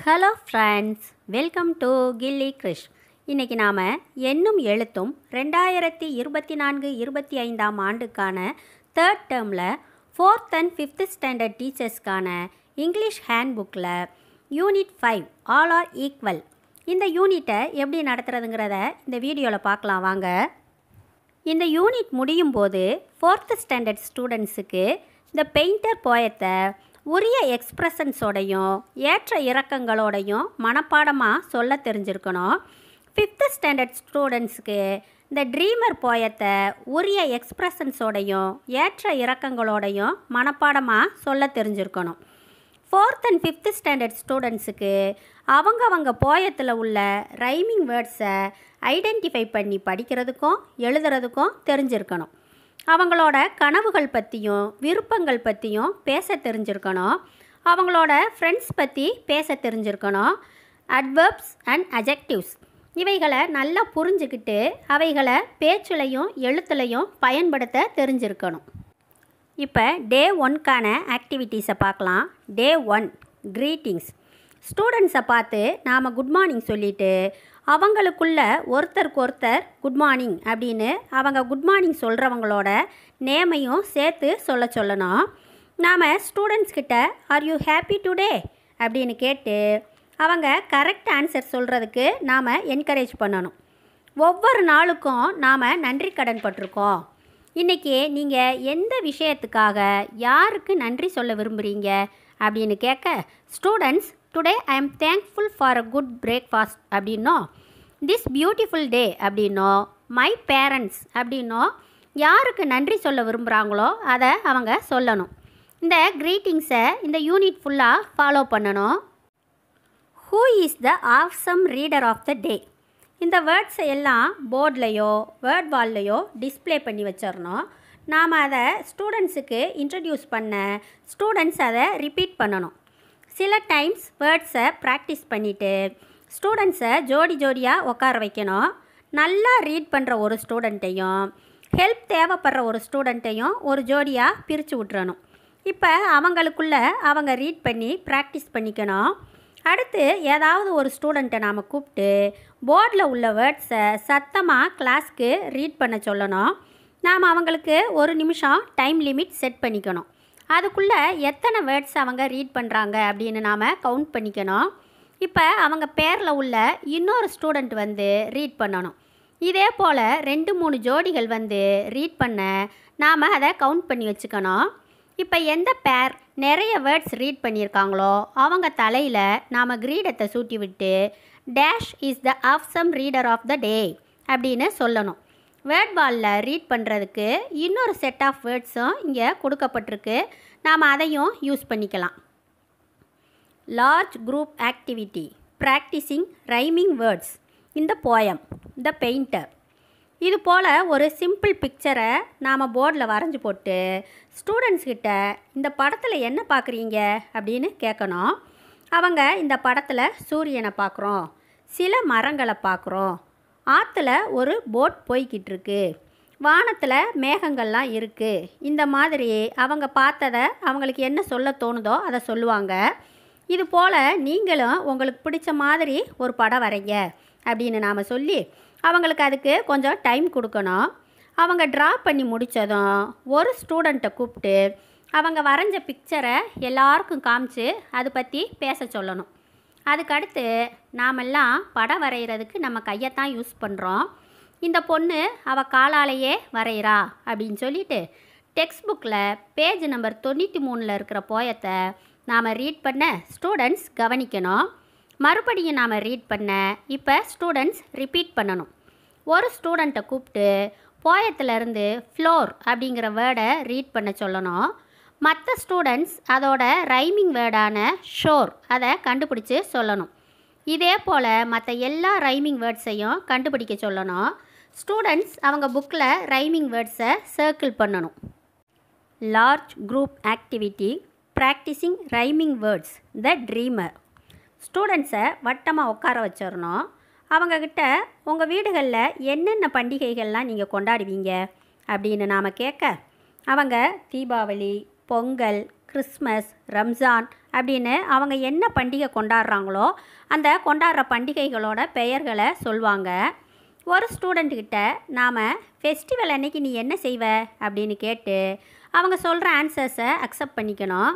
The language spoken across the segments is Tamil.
ஹலோ ஃப்ரெண்ட்ஸ், வெல்கம் டு கில்லி கிரிஷ். இன்றைக்கி நாம் எண்ணும் எழுத்தும் 2024-25 ஆண்டுக்கான தேர்ட் டேர்மில் 4th and 5th ஸ்டாண்டர்ட் டீச்சர்ஸ்க்கான இங்கிலீஷ் ஹேண்ட் புக்கில் யூனிட் 5 ஆல் ஆர் ஈக்குவல் இந்த யூனிட்டை எப்படி நடத்துகிறதுங்கிறத இந்த வீடியோவில் பார்க்கலாம் வாங்க. இந்த யூனிட் முடியும் போது 4th ஸ்டாண்டர்ட் ஸ்டூடெண்ட்ஸுக்கு இந்த பெயிண்டர் போயத்தை உரிய எக்ஸ்ப்ரெஷன்ஸோடையும் ஏற்ற இறக்கங்களோடையும் மனப்பாடமாக சொல்ல தெரிஞ்சிருக்கணும். 5th ஸ்டாண்டர்ட் ஸ்டூடெண்ட்ஸுக்கு இந்த ட்ரீமர் போயத்தை உரிய எக்ஸ்ப்ரெஷன்ஸோடையும் ஏற்ற இறக்கங்களோடையும் மனப்பாடமாக சொல்ல தெரிஞ்சிருக்கணும். 4th and 5th ஸ்டாண்டர்ட் ஸ்டூடெண்ட்ஸுக்கு அவங்க போயத்தில் உள்ள ரைமிங் வேர்ட்ஸை ஐடென்டிஃபை பண்ணி படிக்கிறதுக்கும் எழுதுறதுக்கும் தெரிஞ்சிருக்கணும். அவங்களோட கனவுகள் பற்றியும் விருப்பங்கள் பற்றியும் பேச தெரிஞ்சிருக்கணும். அவங்களோட ஃப்ரெண்ட்ஸ் பற்றி பேச தெரிஞ்சிருக்கணும். அட்வர்ப்ஸ் அண்ட் அஜெக்டிவ்ஸ் இவைகளை நல்லா புரிஞ்சுக்கிட்டு அவைகளை பேச்சுலையும் எழுத்துலையும் பயன்படுத்த தெரிஞ்சிருக்கணும். இப்போ டே 1க்கான ஆக்டிவிட்டீஸை பார்க்கலாம். டே 1 க்ரீட்டிங்ஸ். ஸ்டூடெண்ட்ஸை பார்த்து நாம் குட் மார்னிங் சொல்லிவிட்டு அவங்களுக்குள்ள ஒருத்தருக்கு ஒருத்தர் குட் மார்னிங் அப்படின்னு அவங்க குட் மார்னிங் சொல்கிறவங்களோட நேமையும் சேர்த்து சொல்லணும். நாம் ஸ்டூடெண்ட்ஸ் கிட்ட ஆர் யூ ஹாப்பி டுடே அப்படின்னு கேட்டு அவங்க கரெக்ட் ஆன்சர் சொல்கிறதுக்கு நாம் என்கரேஜ் பண்ணணும். ஒவ்வொரு நாளுக்கும் நாம் நன்றி கடன் பட்டிருக்கோம். இன்றைக்கி நீங்கள் எந்த விஷயத்துக்காக யாருக்கு நன்றி சொல்ல விரும்புகிறீங்க அப்படின்னு கேட்க students today I am thankful for a good breakfast அப்படின்னோம். திஸ் பியூட்டிஃபுல் டே அப்படின்னோம். மை பேரண்ட்ஸ் அப்படின்னோம். யாருக்கு நன்றி சொல்ல விரும்புகிறாங்களோ அதை அவங்க சொல்லணும். இந்த க்ரீட்டிங்ஸை இந்த யூனிட் ஃபுல்லாக ஃபாலோ பண்ணணும். Who is the awesome reader of the day? இந்த வேர்ட்ஸை எல்லாம் போர்ட்லேயோ வேர்ட் வால்லையோ டிஸ்பிளே பண்ணி வச்சிடணும். நாம் அதை ஸ்டூடெண்ட்ஸுக்கு இன்ட்ரடியூஸ் பண்ண ஸ்டூடெண்ட்ஸ் அதை ரிப்பீட் பண்ணணும். சில டைம்ஸ் வேர்ட்ஸை ப்ராக்டிஸ் பண்ணிவிட்டு ஸ்டூடெண்ட்ஸை ஜோடியாக உட்கார வைக்கணும். நல்லா ரீட் பண்ணுற ஒரு ஸ்டூடெண்ட்டையும் ஹெல்ப் தேவைப்படுற ஒரு ஸ்டூடெண்ட்டையும் ஒரு ஜோடியாக பிரித்து விட்டுறணும். இப்போ அவங்களுக்குள்ள அவங்க ரீட் பண்ணி ப்ராக்டிஸ் பண்ணிக்கணும். அடுத்து ஏதாவது ஒரு ஸ்டூடெண்ட்டை நாம் கூப்பிட்டு போர்டில் உள்ள வேர்ட்ஸை சத்தமாக கிளாஸ்க்கு ரீட் பண்ண சொல்லணும். நாம் அவங்களுக்கு ஒரு நிமிஷம் டைம் லிமிட் செட் பண்ணிக்கணும். அதுக்குள்ளே எத்தனை வேர்ட்ஸ் அவங்க ரீட் பண்ணுறாங்க அப்படின்னு நாம் கவுண்ட் பண்ணிக்கணும். இப்போ அவங்க பேரில் உள்ள இன்னொரு ஸ்டூடெண்ட் வந்து ரீட் பண்ணணும். இதே போல் 2-3 ஜோடிகள் வந்து ரீட் பண்ண நாம் அதை கவுண்ட் பண்ணி வச்சுக்கணும். இப்போ எந்த பேர் நிறைய வேர்ட்ஸ் ரீட் பண்ணியிருக்காங்களோ அவங்க தலையில் நாம் கிரீடத்தை சூட்டி விட்டு dash is the awesome reader of the day அப்படின்னு சொல்லணும். வேர்ட் வாலில் ரீட் பண்ணுறதுக்கு இன்னொரு செட் ஆஃப் வேர்ட்ஸும் இங்கே கொடுக்கப்பட்டிருக்கு. நாம் அதையும் யூஸ் பண்ணிக்கலாம். Large group activity practising rhyming words இந்த போயம் த பெயிண்டர். இது போல் ஒரு சிம்பிள் பிக்சரை நாம் போர்டில் வரைஞ்சி போட்டு ஸ்டூடெண்ட்ஸ் கிட்ட இந்த படத்தில் என்ன பார்க்குறீங்க அப்படின்னு கேட்கணும். அவங்க இந்த படத்தில் சூரியனை பார்க்குறோம், சில மரங்களை பார்க்குறோம், ஆற்றுல ஒரு போட் போய்கிட்டு இருக்கு, வானத்தில் மேகங்கள்லாம் இருக்குது. இந்த மாதிரி அவங்க பார்த்ததை அவங்களுக்கு என்ன சொல்ல தோணுதோ அதை சொல்லுவாங்க. இது போல் நீங்களும் உங்களுக்கு பிடிச்ச மாதிரி ஒரு படம் வரைங்க அப்படின்னு நாம் சொல்லி அவங்களுக்கு அதுக்கு கொஞ்சம் டைம் கொடுக்கணும். அவங்க ட்ரா பண்ணி முடித்ததும் ஒரு ஸ்டூடெண்ட்டை கூப்பிட்டு அவங்க வரைஞ்ச பிக்சரை எல்லாருக்கும் காமிச்சு அதை பற்றி பேச சொல்லணும். அதுக்கடுத்து நாமெல்லாம் படம் வரைகிறதுக்கு நம்ம கையைத்தான் யூஸ் பண்ணுறோம். இந்த பொண்ணு அவள் காலாலேயே வரைகிறா அப்படின்னு சொல்லிட்டு டெக்ஸ்ட் புக்கில் பேஜ் நம்பர் 93 இருக்கிற போயத்தை நாம் ரீட் பண்ண ஸ்டூடெண்ட்ஸ் கவனிக்கணும். மறுபடியும் நாம் ரீட் பண்ண இப்போ ஸ்டூடெண்ட்ஸ் ரிப்பீட் பண்ணணும். ஒரு ஸ்டூடெண்ட்டை கூப்பிட்டு போயத்திலேருந்து ஃப்ளோர் அப்படிங்கிற வேர்டை ரீட் பண்ண சொல்லணும். மற்ற ஸ்டூடெண்ட்ஸ் அதோட ரைமிங் வேர்டான ஷோர் அதை கண்டுபிடிச்சி சொல்லணும். இதே போல் மற்ற எல்லா ரைமிங் வேர்ட்ஸையும் கண்டுபிடிக்க சொல்லணும். ஸ்டூடெண்ட்ஸ் அவங்க புக்கில் ரைமிங் வேர்ட்ஸை சர்க்கிள் பண்ணணும். Large group activity practising rhyming words the dreamer. ஸ்டூடெண்ட்ஸை வட்டமாக உட்கார வச்சிடணும். அவங்கக்கிட்ட உங்கள் வீடுகளில் என்னென்ன பண்டிகைகள்லாம் நீங்கள் கொண்டாடுவீங்க அப்படின்னு நாம் கேட்க அவங்க தீபாவளி, பொங்கல், கிறிஸ்மஸ், ரம்ஜான் அப்படின்னு அவங்க என்ன பண்டிகை கொண்டாடுறாங்களோ அந்த கொண்டாடுற பண்டிகைகளோட பெயர்களை சொல்லுவாங்க. ஒரு ஸ்டூடெண்ட்கிட்ட நாம் ஃபெஸ்டிவல் அன்னைக்கு நீ என்ன செய்வ அப்படின்னு கேட்டு அவங்க சொல்கிற ஆன்சர்ஸை அக்செப்ட் பண்ணிக்கணும்.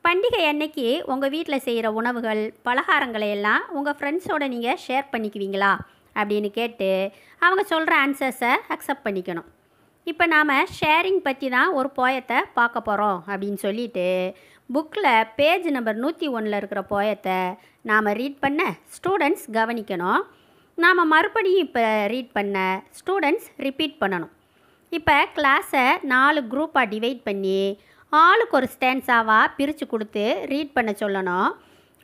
பண்டிகை அன்னைக்கு உங்கள் வீட்டில் செய்கிற உணவுகள் பலகாரங்களை எல்லாம் உங்கள் ஃப்ரெண்ட்ஸோடு நீங்கள் ஷேர் பண்ணிக்குவீங்களா அப்படின்னு கேட்டு அவங்க சொல்கிற ஆன்சர்ஸை அக்செப்ட் பண்ணிக்கணும். இப்போ நாம் ஷேரிங் பற்றி தான் ஒரு போயத்தை பார்க்க போகிறோம் அப்படின்னு சொல்லிட்டு புக்கில் பேஜ் நம்பர் 101 இருக்கிற போயத்தை நாம் ரீட் பண்ண ஸ்டூடெண்ட்ஸ் கவனிக்கணும். நாம் மறுபடியும் இப்போ ரீட் பண்ண ஸ்டூடெண்ட்ஸ் ரிப்பீட் பண்ணணும். இப்போ கிளாஸை 4 குரூப்பாக டிவைட் பண்ணி ஆளுக்கு ஒரு ஸ்டான்ஸாவாக பிரித்து கொடுத்து ரீட் பண்ண சொல்லணும்.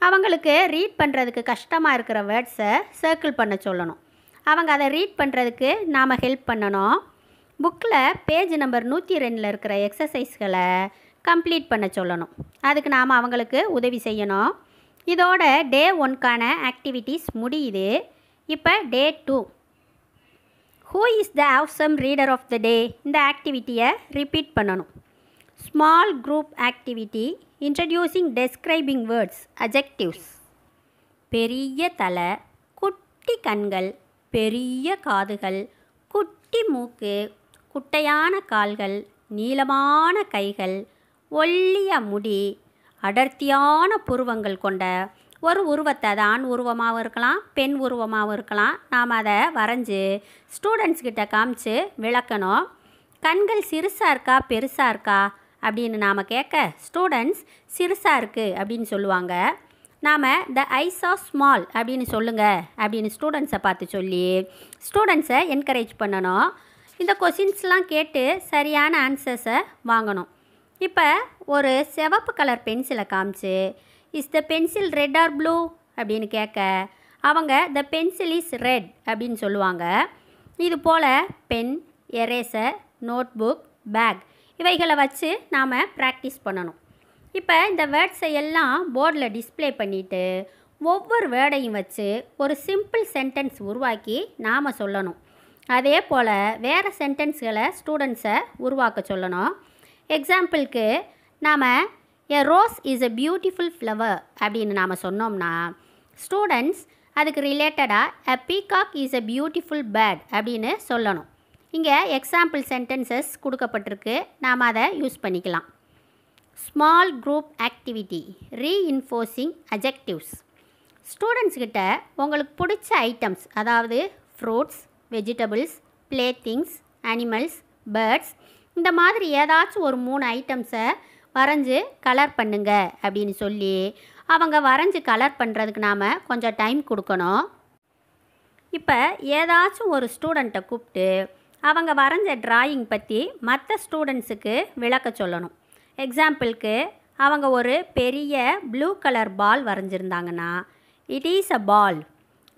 அவங்களுக்கு ரீட் பண்ணுறதுக்கு கஷ்டமாக இருக்கிற வேர்ட்ஸை சர்க்கிள் பண்ண சொல்லணும். அவங்க அதை ரீட் பண்ணுறதுக்கு நாம் ஹெல்ப் பண்ணணும். புக்கில் பேஜ் நம்பர் 102 இருக்கிற எக்ஸசைஸ்களை கம்ப்ளீட் பண்ண சொல்லணும். அதுக்கு நாம் அவங்களுக்கு உதவி செய்யணும். இதோட டே 1க்கான ஆக்டிவிட்டீஸ் முடியுது. இப்போ day 2 who is the awesome reader of the day இந்த ஆக்டிவிட்டியை ரிப்பீட் பண்ணணும். Small group activity introducing describing words adjectives. பெரிய தலை, குட்டி கண்கள், பெரிய காதுகள், குட்டி மூக்கு, குட்டையான கால்கள், நீளமான கைகள், ஒல்லிய முடி, அடர்த்தியான புருவங்கள் கொண்ட ஒரு உருவத்தை, அது ஆண் உருவமாகவும் இருக்கலாம் பெண் உருவமாகவும் இருக்கலாம், நாம் அதை வரைஞ்சி ஸ்டூடெண்ட்ஸ்கிட்ட காமிச்சு விளக்கணும். கண்கள் சிறுசாக இருக்கா பெருசாக இருக்கா அப்படின்னு நாம் கேட்க ஸ்டூடெண்ட்ஸ் சிறுசாக இருக்குது அப்படின்னு சொல்லுவாங்க. நாம் த ஐஸ் ஆர் ஸ்மால் அப்படின்னு சொல்லுங்கள் அப்படின்னு ஸ்டூடெண்ட்ஸை பார்த்து சொல்லி ஸ்டூடெண்ட்ஸை என்கரேஜ் பண்ணணும். இந்த கொஷின்ஸ்லாம் கேட்டு சரியான ஆன்சர்ஸை வாங்கணும். இப்போ ஒரு சிவப்பு கலர் பென்சிலை காமிச்சு is the pencil red or blue அப்படின்னு கேட்க அவங்க த பென்சில் இஸ் ரெட் அப்படின்னு சொல்லுவாங்க. இது போல் பென், எரேசர், நோட்புக், பேக் இவைகளை வச்சு நாம் ப்ராக்டிஸ் பண்ணணும். இப்போ இந்த வேர்ட்ஸை எல்லாம் போர்டில் டிஸ்ப்ளே பண்ணிவிட்டு ஒவ்வொரு வேர்டையும் வச்சு ஒரு சிம்பிள் சென்டென்ஸ் உருவாக்கி நாம் சொல்லணும். அதே போல் வேறு சென்டென்ஸ்களை ஸ்டூடெண்ட்ஸை உருவாக்க சொல்லணும். எக்ஸாம்பிளுக்கு நாம் a rose is a beautiful flower அப்படின்னு நாம் சொன்னோம்னா ஸ்டூடெண்ட்ஸ் அதுக்கு ரிலேட்டடாக a peacock is a beautiful bird அப்படின்னு சொல்லணும். இங்கே எக்ஸாம்பிள் சென்டென்சஸ் கொடுக்கப்பட்டிருக்கு, நாம் அதை யூஸ் பண்ணிக்கலாம். Small group activity reinforcing adjectives. ஸ்டூடெண்ட்ஸ்கிட்ட உங்களுக்கு பிடிச்ச ஐட்டம்ஸ், அதாவது fruits, vegetables, play things, animals, birds இந்த மாதிரி ஏதாச்சும் ஒரு 3 ஐட்டம்ஸை வரைஞ்சி கலர் பண்ணுங்க அப்படின்னு சொல்லி அவங்க வரைஞ்சி கலர் பண்ணுறதுக்கு நாம் கொஞ்சம் டைம் கொடுக்கணும். இப்போ ஏதாச்சும் ஒரு ஸ்டூடெண்ட்டை கூப்பிட்டு அவங்க வரைஞ்ச டிராயிங் பற்றி மற்ற ஸ்டூடெண்ட்ஸுக்கு விளக்க சொல்லணும். எக்ஸாம்பிளுக்கு அவங்க ஒரு பெரிய ப்ளூ கலர் பால் வரைஞ்சிருந்தாங்கன்னா it is a ball,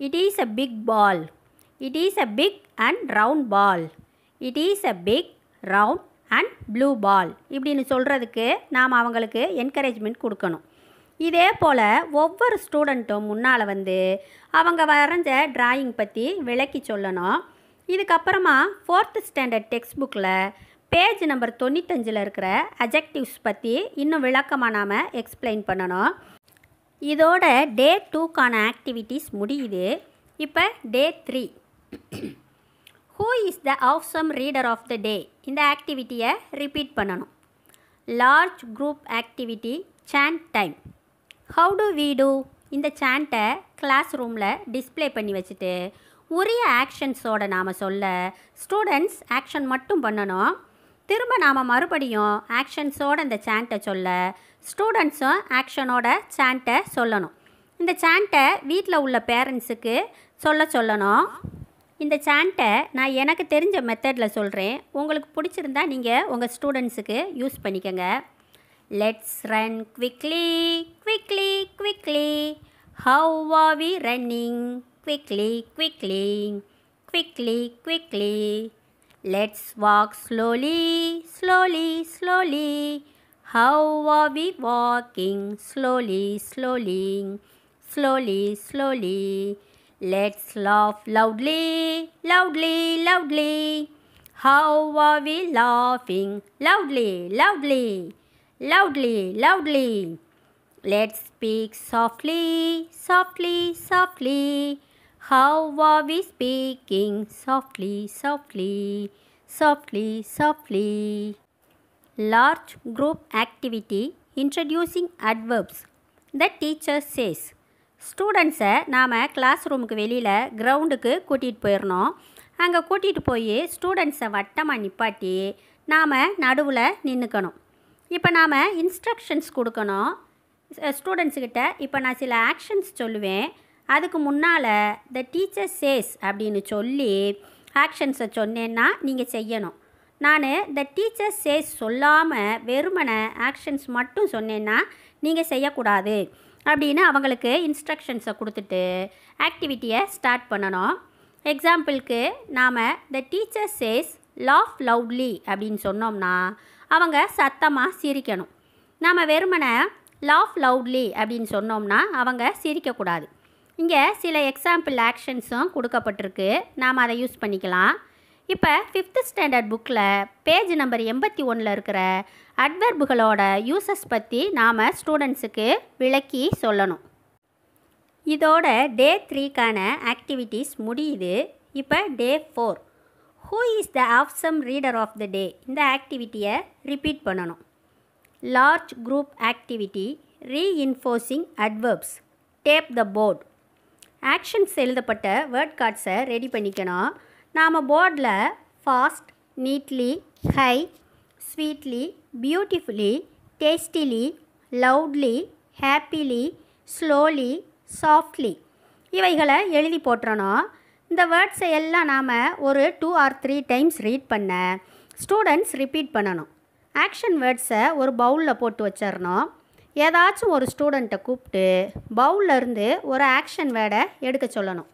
it is a big ball, it is a big and round ball, it is a big round and blue ball இப்படின்னு சொல்கிறதுக்கு நாம் அவங்களுக்கு என்கரேஜ்மெண்ட் கொடுக்கணும். இதே போல் ஒவ்வொரு ஸ்டூடெண்ட்டும் முன்னால் வந்து அவங்க வரைஞ்ச டிராயிங் பற்றி விளக்கி சொல்லணும். இதுக்கப்புறமா 4th ஸ்டாண்டர்ட் டெக்ஸ்ட் புக்கில் பேஜ் நம்பர் 95 இருக்கிற அட்ஜெக்டிவ்ஸ் பற்றி இன்னும் விளக்கமாக நாம் எக்ஸ்பிளைன் பண்ணணும். இதோட டே 2க்கான ஆக்டிவிட்டீஸ் முடியுது. இப்போ day 3 who is the awesome reader of the day இந்த ஆக்டிவிட்டியை ரிப்பீட் பண்ணணும். Large group activity sand time. How do we do இந்த சாண்ட்டை கிளாஸ் ரூமில் டிஸ்ப்ளே பண்ணி வச்சுட்டு உரிய ஆக்ஷன்ஸோடு நாம் சொல்ல ஸ்டூடெண்ட்ஸ் ஆக்ஷன் மட்டும் பண்ணணும். திரும்ப நாம் மறுபடியும் ஆக்ஷன்ஸோடு இந்த சாண்ட்டை சொல்ல ஸ்டூடெண்ட்ஸும் ஆக்ஷனோட சாண்ட்டை சொல்லணும். இந்த சாண்ட்டை வீட்டில் உள்ள பேரண்ட்ஸுக்கு சொல்லணும். இந்த சாண்ட்டை நான் எனக்கு தெரிஞ்ச மெத்தடில் சொல்கிறேன், உங்களுக்கு பிடிச்சிருந்தா நீங்கள் உங்கள் ஸ்டூடெண்ட்ஸுக்கு யூஸ் பண்ணிக்கோங்க. Let's run quickly quickly quickly, how are we running quickly quickly quickly quickly, let's walk slowly slowly slowly, how are we walking slowly slowly slowly slowly, let's laugh loudly loudly loudly, how are we laughing loudly loudly loudly loudly, Let's speak softly, softly, softly. How are we speaking? Softly, softly, softly, softly. Large group activity introducing adverbs. The teacher says. ஸ்டூடெண்ட்ஸை நாம் கிளாஸ் ரூமுக்கு வெளியில் கிரவுண்டுக்கு கூட்டிகிட்டு போயிடணும். அங்கே கூட்டிகிட்டு போய் ஸ்டூடெண்ட்ஸை வட்டமாக நிப்பாட்டி நாம் நடுவில் நின்றுக்கணும். இப்போ நாம் இன்ஸ்ட்ரக்ஷன்ஸ் கொடுக்கணும் ஸ்டூடெண்ட்ஸுக்கிட்ட. இப்போ நான் சில ஆக்ஷன்ஸ் சொல்லுவேன். அதுக்கு முன்னால் த டீச்சர் சேஸ் அப்படின்னு சொல்லி ஆக்ஷன்ஸை சொன்னேன்னா நீங்கள் செய்யணும். நான் த டீச்சர் சேஸ் சொல்லாமல் வெறுமனை ஆக்ஷன்ஸ் மட்டும் சொன்னேன்னா நீங்கள் செய்யக்கூடாது அப்படின்னு அவங்களுக்கு இன்ஸ்ட்ரக்ஷன்ஸை கொடுத்துட்டு ஆக்டிவிட்டியை ஸ்டார்ட் பண்ணணும். எக்ஸாம்பிளுக்கு நாம் the teacher says laugh loudly அப்படின்னு சொன்னோம்னா அவங்க சத்தமாக சிரிக்கணும். நாம் வெறுமனை லாஃப் லவுட்லி அப்படின்னு சொன்னோம்னா அவங்க சிரிக்கக்கூடாது. இங்கே சில எக்ஸாம்பிள் ஆக்ஷன்ஸும் கொடுக்கப்பட்டிருக்கு. நாம் அதை யூஸ் பண்ணிக்கலாம். இப்போ 5th ஸ்டாண்டர்ட் புக்கில் பேஜ் நம்பர் 81 இருக்கிற அட்வெர்புகளோட யூசஸ் பற்றி நாம் ஸ்டூடெண்ட்ஸுக்கு விளக்கி சொல்லணும். இதோட டே 3க்கான ஆக்டிவிட்டீஸ் முடியுது. இப்போ day 4. Who is the awesome reader of the day? இந்த ஆக்டிவிட்டியை ரிப்பீட் பண்ணணும். Large group activity reinforcing adverbs. Tape the board. Actions எழுதப்பட்ட வேர்ட் கார்ட்ஸை ரெடி பண்ணிக்கணும். நாம் போர்டில் fast, neatly, high, sweetly, beautifully, tastily, loudly, happily, slowly, softly இவைகளை எழுதி போட்டுறணும். இந்த வேர்ட்ஸை எல்லாம் நாம் ஒரு 2 or 3 டைம்ஸ் ரீட் பண்ண ஸ்டூடெண்ட்ஸ் ரிப்பீட் பண்ணணும். ஆக்ஷன் வேர்ட்ஸை ஒரு பவுலில் போட்டு வச்சிடணும். ஏதாச்சும் ஒரு ஸ்டூடெண்ட்டை கூப்பிட்டு பவுல்லேருந்து ஒரு ஆக்ஷன் வேர்டை எடுக்க சொல்லணும்.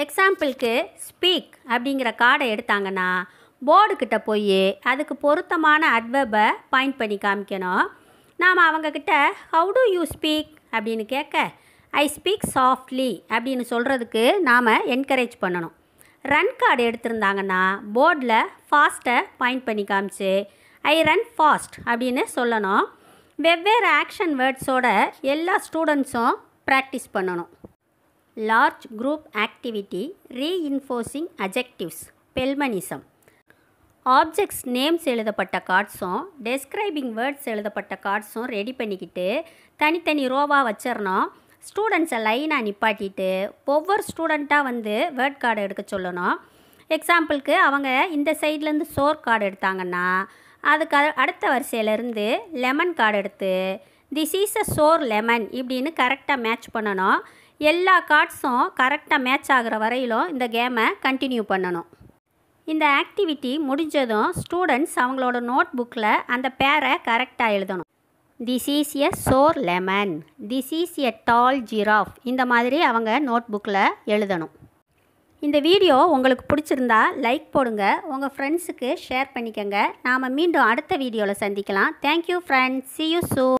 எக்ஸாம்பிளுக்கு ஸ்பீக் அப்படிங்கிற கார்டை எடுத்தாங்கன்னா போர்டுக்கிட்ட போய் அதுக்கு பொருத்தமான அட்வெர்பை பாயிண்ட் பண்ணி காமிக்கணும். நாம் அவங்கக்கிட்ட ஹவு டு யூ ஸ்பீக் அப்படின்னு கேட்க ஐ ஸ்பீக் சாஃப்ட்லி அப்படின்னு சொல்கிறதுக்கு நாம் என்கரேஜ் பண்ணணும். ரன் கார்டு எடுத்திருந்தாங்கன்னா போர்டில் ஃபாஸ்ட்டை பாயிண்ட் பண்ணி காமிச்சு ஐ ரன் ஃபாஸ்ட் அப்படின்னு சொல்லணும். வெவ்வேறு ஆக்ஷன் வேர்ட்ஸோட எல்லா ஸ்டூடெண்ட்ஸும் ப்ராக்டிஸ் பண்ணணும். Large group activity reinforcing adjectives. Pelmanism. Objects names எழுதப்பட்ட கார்ட்ஸும் டெஸ்கிரைபிங் வேர்ட்ஸ் எழுதப்பட்ட கார்ட்ஸும் ரெடி பண்ணிக்கிட்டு தனித்தனி ரோவாக வச்சிடணும். ஸ்டூடெண்ட்ஸை லைனாக நிப்பாட்டிட்டு ஒவ்வொரு ஸ்டூடெண்ட்டாக வந்து வேர்ட் கார்டு எடுக்க சொல்லணும். எக்ஸாம்பிளுக்கு அவங்க இந்த சைட்லேருந்து சோர் கார்டு எடுத்தாங்கன்னா அதுக்கு அடுத்த வரிசையிலேருந்து லெமன் கார்டு எடுத்து this is a sour lemon இப்படின்னு கரெக்டாக மேட்ச் பண்ணணும். எல்லா கார்ட்ஸும் கரெக்டாக மேட்ச் ஆகிற வரையிலும் இந்த கேமை கண்டினியூ பண்ணணும். இந்த ஆக்டிவிட்டி முடிஞ்சதும் ஸ்டூடெண்ட்ஸ் அவங்களோட நோட் புக்கில் அந்த பேரை கரெக்டாக எழுதணும். This is a sour lemon, this is a tall giraffe இந்த மாதிரி அவங்க நோட் புக்கில் எழுதணும். இந்த வீடியோ உங்களுக்கு பிடிச்சிருந்தா லைக் போடுங்க, உங்கள் ஃப்ரெண்ட்ஸுக்கு ஷேர் பண்ணிக்கோங்க. நாம் மீண்டும் அடுத்த வீடியோவில் சந்திக்கலாம். Thank you friends, see you soon.